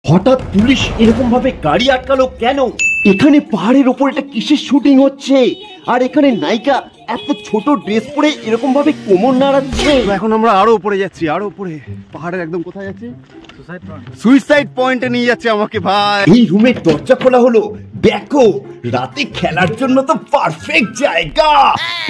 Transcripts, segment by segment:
হঠাৎ পুলিশ এরকম ভাবে গাড়ি আটকালো কেন? এখানে পাহাড়ের ওপর এটা কিসের শুটিং হচ্ছে? আর এখানে নায়িকা এত ছোট ড্রেস পরে এরকম ভাবে কোমর নাড়াচ্ছে। এখন আমরা আরো উপরে যাচ্ছি, আরো উপরে। পাহাড়ের একদম কোথায় যাচ্ছি? সুইসাইড পয়েন্টে নিয়ে যাচ্ছে আমাকে ভাই। এই রুমের দরজা খোলা হলো। দেখো রাতে খেলার জন্য তো পারফেক্ট জায়গা।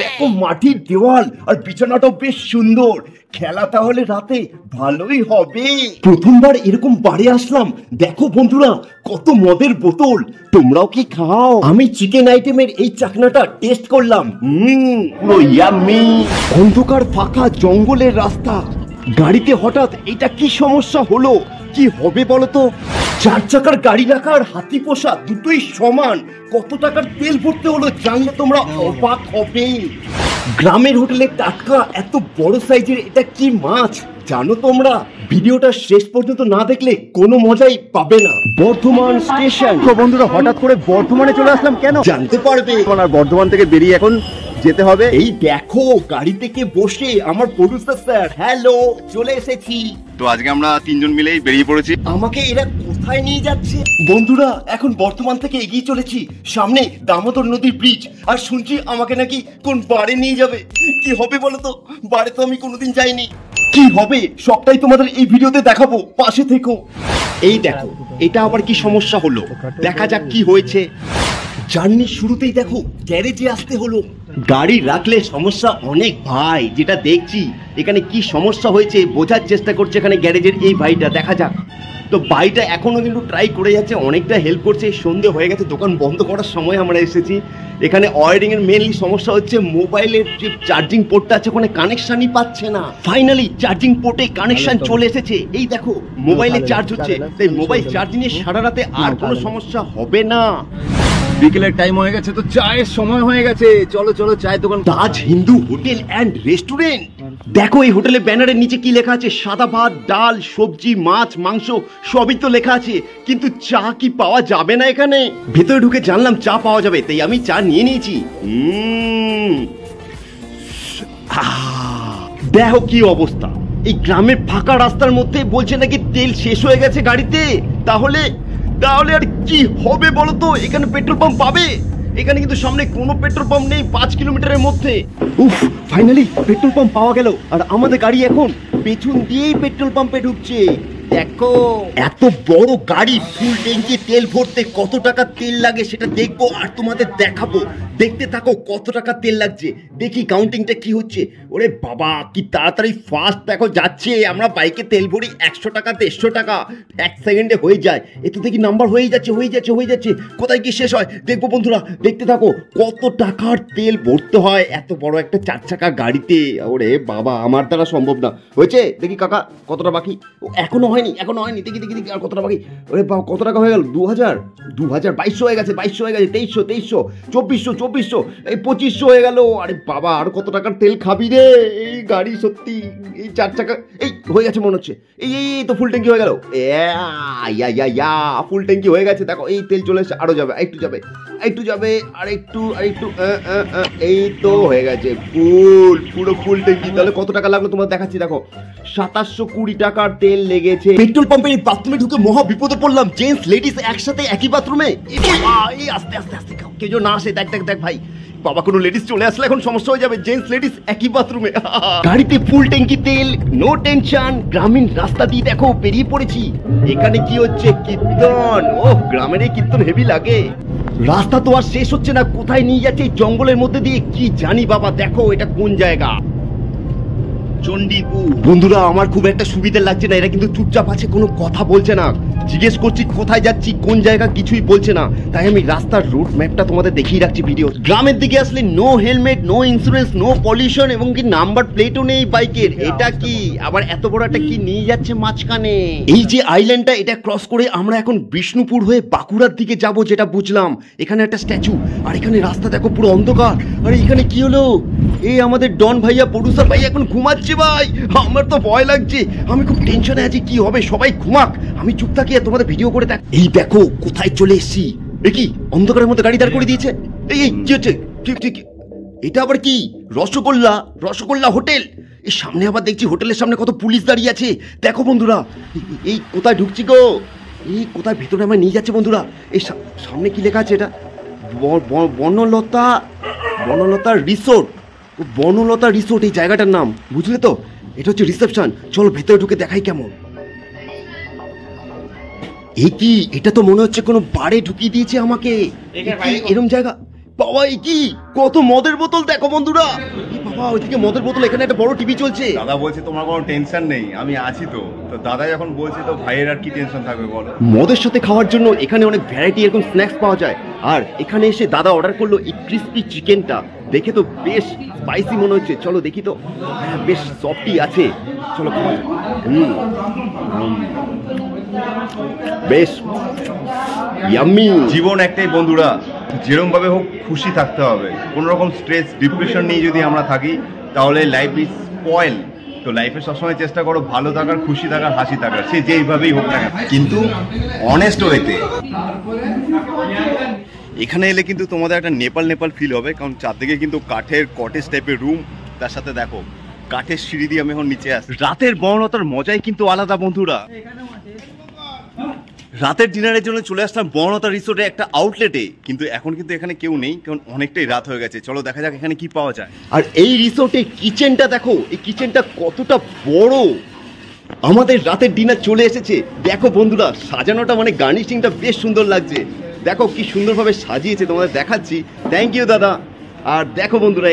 দেখো মাটির দেওয়াল আর বিছানাটাও বেশ সুন্দর। খেলা তাহলে রাতে ভালোই হবে। প্রথমবার এরকম বাড়ি আসলাম। দেখো বন্ধুরা কত মদের বোতল। তোমরাও কি খাও? আমি চিকেন আইটেমের এই চাকনাটা টেস্ট করলাম। পুরো ইয়াম্মি। অন্ধকার ফাঁকা জঙ্গলের রাস্তা। গাড়িতে হঠাৎ এটা কি সমস্যা হলো? কি হবে বলো তো? 4 চাকার গাড়ি রাখা আর হাতি পোষা দুটোই সমান। কত টাকার তেল ভরতে হলো জানলে তোমরা অবাক হবে। গ্রামের হোটেলে টাটকা এত বড় সাইজের এটা কি মাছ জানো তোমরা? ভিডিওটা শেষ পর্যন্ত না দেখলে কোনো মজাই পাবে না। বর্ধমান স্টেশন। তো বন্ধুরা হঠাৎ করে বর্ধমানে চলে আসলাম কেন জানতে পারবে। আর বর্ধমান থেকে বেরিয়ে এখন যেতে হবে। এই দেখো গাড়ি থেকে বসে আমার প্রোডিউসার স্যার। হ্যালো, চলে এসেছি। তো আজকে আমরা 3 জন মিলেই বেরিয়ে পড়েছি। আমাকে এরা কোথায় নিয়ে যাচ্ছে? বন্ধুরা এখন বর্ধমান থেকে এগিয়ে চলেছি। সামনে দামোদর নদীর ব্রিজ। আর শুনছি আমাকে নাকি কোন বারে নিয়ে যাবে। কি হবে বলো তো? বারে তো আমি কোনোদিন যাইনি। কি হবে সবটাই তোমাদের এই ভিডিওতে দেখাবো, পাশে থেকো। এই দেখো এটা আবার কি সমস্যা হলো, দেখা যাক কি হয়েছে। জার্নির শুরুতেই দেখো গ্যারেজে আসতে হলো। গাড়ি রাখলে সমস্যা অনেক ভাই। যেটা দেখছি এখানে কি সমস্যা হয়েছে বোঝার চেষ্টা করছে এখানে গ্যারেজের এই ভাইটা। দেখা যাক। তো ভাইটা এখনো কিন্তু ট্রাই করে যাচ্ছে, অনেকটা হেল্প করছে। সন্ধে হয়ে গেছে, দোকান বন্ধ করার সময় আমরা এসেছি। এখানে ওয়্যারিং এর মেনলি সমস্যা হচ্ছে মোবাইলের যে চার্জিং পোর্টটা আছে ওখানে কানেকশনই পাচ্ছে না। ফাইনালি চার্জিং পোর্টে কানেকশন চলে এসেছে। এই দেখো মোবাইলে চার্জ হচ্ছে। তাই মোবাইল চার্জিং এ সারা রাতে আর কোনো সমস্যা হবে না। বিকেলের টাইম হয়ে গেছে, তো চায়ের সময় হয়ে গেছে। চলো চলো চায়ের দোকান। তাজ হিন্দু হোটেল অ্যান্ড রেস্টুরেন্ট। দেখো এই হোটেলের ব্যানারের নিচে কি লেখা আছে? সাদা ভাত, ডাল, সবজি, মাছ, মাংস সবই তো লেখা আছে, কিন্তু চা কি পাওয়া যাবে না এখানে? ভেতরে ঢুকে জানলাম চা পাওয়া যাবে, তাই আমি চা নিয়ে নিয়েছি। দেখো কি অবস্থা। এই গ্রামের ফাঁকা রাস্তার মধ্যে বলছে নাকি তেল শেষ হয়ে গেছে গাড়িতে। তাহলে আর কি হবে বলো তো? এখানে পেট্রোল পাম্প পাবে? এখানে কিন্তু সামনে কোনো পেট্রোল পাম্প নেই 5 কিলোমিটারের মধ্যে। উফ, ফাইনালি পেট্রোল পাম্প পাওয়া গেল। আর আমাদের গাড়ি এখন পেছন দিয়েই পেট্রোল পাম্পে ঢুকছে। দেখো এত বড় গাড়ি ফুল ট্যাঙ্কি তেল ভরতে কত টাকা তেল লাগে সেটা দেখবো আর তোমাদের দেখাবো। দেখতে থাকো কত টাকা তেল লাগছে। দেখি কাউন্টিংটা কি হচ্ছে। ওরে বাবা কি তাড়াতাড়ি ফাস্ট দেখো যাচ্ছে। আমরা বাইকে তেল ভরি 100 টাকা 150 টাকা 1 সেকেন্ডে হয়ে যায়। এতে দেখি নাম্বার হয়ে যাচ্ছে। কোথায় কি শেষ হয় দেখবো বন্ধুরা, দেখতে থাকো। কত টাকার তেল ভরতে হয় এত বড় একটা 4 চাকা গাড়িতে। ওরে বাবা আমার দ্বারা সম্ভব না। হয়েছে দেখি কাকা কতটা বাকি? এখনো হয়নি। দেখি আর কতটা বাকি। ওরে বাবা কত টাকা হয়ে গেল? 2000 2200 হয়ে গেছে, 2300 2400 এই 2500 হয়ে গেল। আরে বাবা আর কত টাকার তেল খাবি রে? এই গাড়ি সত্যি এই 4 চাকা এই হয়ে গেছে মনে হচ্ছে। এই তো ফুল ট্যাঙ্কি হয়ে গেল। ফুল ট্যাঙ্কি হয়ে গেছে। দেখো এই তেল চলে এসে আরো যাবে, একটু যাবে আর একটু এই তো হয়ে গেছে পুরো ফুল ট্যাঙ্কি। তাহলে কত টাকা লাগলো তোমার দেখাচ্ছি। দেখো 2720 টাকার তেল লেগেছে। পেট্রোল পাম্পের বাথরুমে ঢুকে মহা বিপদে পড়লাম। জেন্টস লেডিস একসাথে একই বাথরুমে। এই আস্তে কেউ না আসে। দেখ ভাই বাবা কোনো লেডিস চলে আসলে এখন সমস্যা হয়ে যাবে। জেন্টস লেডিস একই বাথরুমে। গাড়িতে ফুল ট্যাঙ্কি তেল, নো টেনশন। গ্রামীণ রাস্তা দিয়ে দেখো বেরিয়ে পড়েছি। এখানে কি হচ্ছে? কীর্তন। ওহ গ্রামের এই কীর্তন হেভি লাগে। রাস্তা তো আর শেষ হচ্ছে না। কোথায় নিয়ে যাচ্ছে এই জঙ্গলের মধ্যে দিয়ে কি জানি বাবা। দেখো এটা কোন জায়গা? চণ্ডীপুর। বন্ধুরা আমার খুব একটা সুবিধা লাগছে না। এরা কিন্তু চুপচাপ আছে, কোনো কথা বলছে না। জিজ্ঞেস করছি কোথায় যাচ্ছি, কোন জায়গা, কিছুই বলছে না। তাই আমি রাস্তার রুট ম্যাপটা তোমাদের দেখিয়ে রাখছি ভিডিও। গ্রামের দিকে আসলে no helmet, no insurance, no pollution এবং কি নাম্বার প্লেটও নেই বাইকের। এটা কি আবার এত বড় একটা কি নিয়ে যাচ্ছে মাঝখানে? এই যে আইল্যান্ডটা এটা ক্রস করে আমরা এখন বিষ্ণুপুর হয়ে বাঁকুড়ার দিকে যাব যেটা বুঝলাম। এখানে একটা স্ট্যাচু আর এখানে রাস্তা দেখো পুরো অন্ধকার। আরে এখানে কি হলো? এই আমাদের ডন ভাইয়া প্রোডিউসার ভাই এখন ঘুমাচ্ছে ভাই। আমার তো ভয় লাগছে, আমি খুব টেনশনে আছি। কি হবে? সবাই ঘুমাক, আমি চুপ থাকি আর তোমাদের ভিডিও করে দেখ। এই দেখো কোথায় চলে এসেছি। এ কি অন্ধকারের মধ্যে গাড়ি দাঁড় করে দিয়েছে? এই কি হচ্ছে? ঠিক এটা আবার কি? রসগোল্লা হোটেল। এই সামনে আবার দেখছি হোটেলের সামনে কত পুলিশ দাঁড়িয়ে আছে। দেখো বন্ধুরা এই কোথায় ঢুকছি গো? এই কোথায় ভেতরে আমায় নিয়ে যাচ্ছে বন্ধুরা। এই সামনে কি লেখা আছে এটা? বনলতা রিসোর্ট। বনলতা রিসোর্ট এই জায়গাটার নাম, বুঝলে তো? এটা হচ্ছে রিসেপশন। চলো ভেতরে ঢুকে দেখাই কেমন। এ কি, এটা তো মনে হচ্ছে কোনো বারে ঢুকিয়ে দিয়েছে আমাকে। এরকম জায়গা বাবা, এ কি কত মদের বোতল দেখো বন্ধুরা। বাবা ওইদিকে মদের বোতল, এখানে একটা বড় টিভি চলছে। দাদা বলছে তোমার কোনো টেনশন নেই, আমি আছি তো। তো দাদা যখন বলছে তো ভাইয়ের আর কি টেনশন থাকবে বলো। মদের সাথে খাওয়ার জন্য এখানে অনেক ভ্যারাইটি এরকম স্ন্যাক্স পাওয়া যায়। আর এখানে এসে দাদা অর্ডার করলো এই ক্রিস্পি চিকেনটা। দেখে তো বেশ স্পাইসি মনে হচ্ছে। চলো দেখি তো। হ্যাঁ বেশ সফটই আছে, চলো খাওয়া যাক। বেশ ইয়াম্মি। জীবন একটাই বন্ধুরা, যেরকম ভাবে হোক খুশি থাকতে হবে। কোনো রকম স্ট্রেস ডিপ্রেশন নিয়ে যদি আমরা থাকি তাহলে লাইফ ইজ স্পয়েল। তো লাইফে সবসময় চেষ্টা করো ভালো থাকার, খুশি থাকার, হাসি থাকার, সে যেইভাবেই হোক না কিন্তু অনেস্ট ওয়েতে। এখানে এলে কিন্তু তোমাদের একটা নেপাল ফিল হবে, কারণ চারদিকে কিন্তু কাঠের কটেজ টাইপের রুম, তার সাথে দেখো কাঠের সিঁড়ি দিয়ে আমি এখন নিচে আসি। রাতের বনলতার মজাই কিন্তু আলাদা বন্ধুরা। রাতের ডিনারের জন্য চলে আসলাম বনলতা রিসোর্টে একটা আউটলেটে, কিন্তু এখন কিন্তু এখানে কেউ নেই, কারণ অনেকটাই রাত হয়ে গেছে। চলো দেখা যাক এখানে কি পাওয়া যায়। আর এই রিসোর্টের কিচেনটা দেখো, এই কিচেনটা কতটা বড়। আমাদের রাতের ডিনার চলে এসেছে। দেখো বন্ধুরা, সাজানোটা মানে গার্নিশিংটা বেশ সুন্দর লাগছে। দেখো কি সুন্দরভাবে সাজিয়েছে, তোমাদের দেখাচ্ছি। থ্যাংক ইউ দাদা। আর দেখো বন্ধুরা,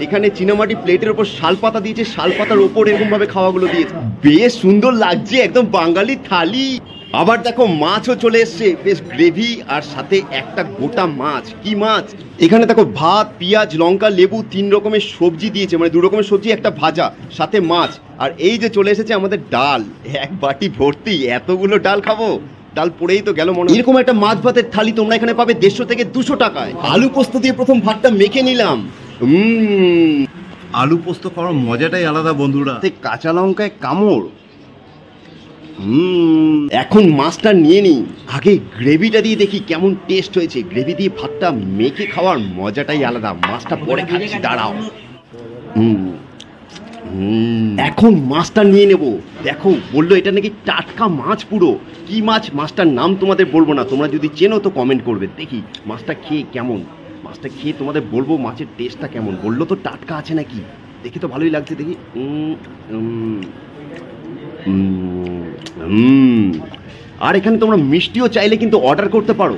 এখানে চীনামাটি প্লেটের ওপর শালপাতা দিয়েছে, শালপাতার ওপর এরকম ভাবে খাওয়াগুলো দিয়েছে। বেশ সুন্দর লাগছে, একদম বাঙালি থালি। আবার দেখো মাছও চলে এসছে, বেশ গ্রেভি আর সাথে একটা গোটা মাছ। কি মাছ? এখানে দেখো ভাত, পেঁয়াজ, লঙ্কা, লেবু, 3 রকমের সবজি দিয়েছে, মানে 2 রকমের সবজি, একটা ভাজা, সাথে মাছ। আর এই যে চলে এসেছে আমাদের ডাল, এক বাটি ভর্তি। এতগুলো ডাল খাবো? ডাল পড়েই তো গেল মনে। এরকম একটা মাছ ভাতের থালি তোমরা এখানে পাবে 150 থেকে 200 টাকায়। আলু পোস্ত দিয়ে প্রথম ভাতটা মেখে নিলাম। আলু পোস্ত খাওয়ার মজাটাই আলাদা বন্ধুরা। কাঁচা লঙ্কায় কামড়। এখন মাছটা নিয়ে নিই। আগে গ্রেভিটা দিয়ে দেখি কেমন টেস্ট হয়েছে। গ্রেভি দিয়ে ভাতটা মেখে খাওয়ার মজাটাই আলাদা। মাছটা পরে খাচ্ছি, দাঁড়াও। এখন মাছটা নিয়ে নেব। দেখো বললো এটা নাকি টাটকা মাছ পুরো। কি মাছ? মাছটার নাম তোমাদের বলবো না, তোমরা যদি চেনো তো কমেন্ট করবে। দেখি মাছটা খেয়ে কেমন। মাছটা খেয়ে তোমাদের বলবো মাছের টেস্টটা কেমন। বললো তো টাটকা আছে নাকি, দেখি তো ভালোই লাগছে। দেখি আর এখানে তোমরা মিষ্টিও চাইলে কিন্তু অর্ডার করতে পারো।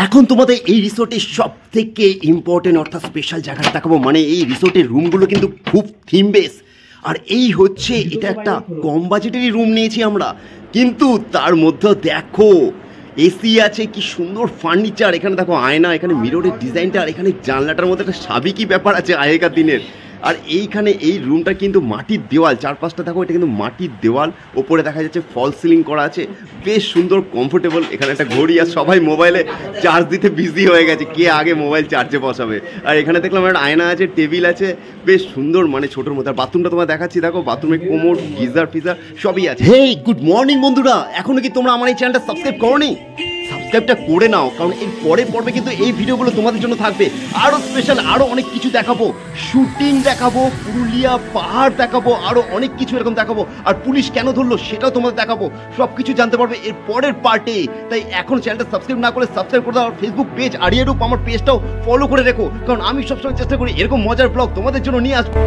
এখন তোমাদের এই রিসোর্টের সব থেকে ইম্পর্টেন্ট অর্থাৎ স্পেশাল জায়গাটা দেখাবো। মানে এই রিসোর্টের রুমগুলো কিন্তু খুব থিম বেস। আর এই হচ্ছে, এটা একটা কম বাজেটেরই রুম নিয়েছি আমরা, কিন্তু তার মধ্যে দেখো এসি আছে, কি সুন্দর ফার্নিচার। এখানে দেখো আয়না, এখানে মিররের ডিজাইনটা, আর এখানে জানলাটার মধ্যে একটা সাবেকি ব্যাপার আছে আগেকার দিনের। আর এইখানে এই রুমটা কিন্তু মাটির দেওয়াল, চারপাশটা দেখো এটা কিন্তু মাটির দেওয়াল। ওপরে দেখা যাচ্ছে ফল সিলিং করা আছে, বেশ সুন্দর কমফোর্টেবল। এখানে একটা ঘড়ি, আর সবাই মোবাইলে চার্জ দিতে বিজি হয়ে গেছে, কে আগে মোবাইল চার্জে বসাবে। আর এখানে দেখলাম একটা আয়না আছে, টেবিল আছে, বেশ সুন্দর, মানে ছোটোর মধ্যে। আর বাথরুমটা তোমার দেখাচ্ছি, দেখো বাথরুমে কোমর, গিজার ফিজার সবই আছে। হেই গুড মর্নিং বন্ধুরা, এখনো কি তোমরা আমার এই চ্যানেলটা সাবস্ক্রাইব করোনি? সাবস্ক্রাইবটা করে নাও, কারণ এর পরের পর্বে কিন্তু এই ভিডিওগুলো তোমাদের জন্য থাকবে। আরও স্পেশাল, আরও অনেক কিছু দেখাবো, শুটিং দেখাবো, পুরুলিয়া পাহাড় দেখাবো, আরও অনেক কিছু এরকম দেখাবো। আর পুলিশ কেন ধরলো সেটাও তোমাদের দেখাবো। সব কিছু জানতে পারবে এর পরের পার্টে। তাই এখন চ্যানেলটা সাবস্ক্রাইব না করে সাবস্ক্রাইব করে দাও। আর ফেসবুক পেজ আরিয়ারূপ আমার পেজটাও ফলো করে রেখো, কারণ আমি সবসময় চেষ্টা করি এরকম মজার ব্লগ তোমাদের জন্য নিয়ে আসবো।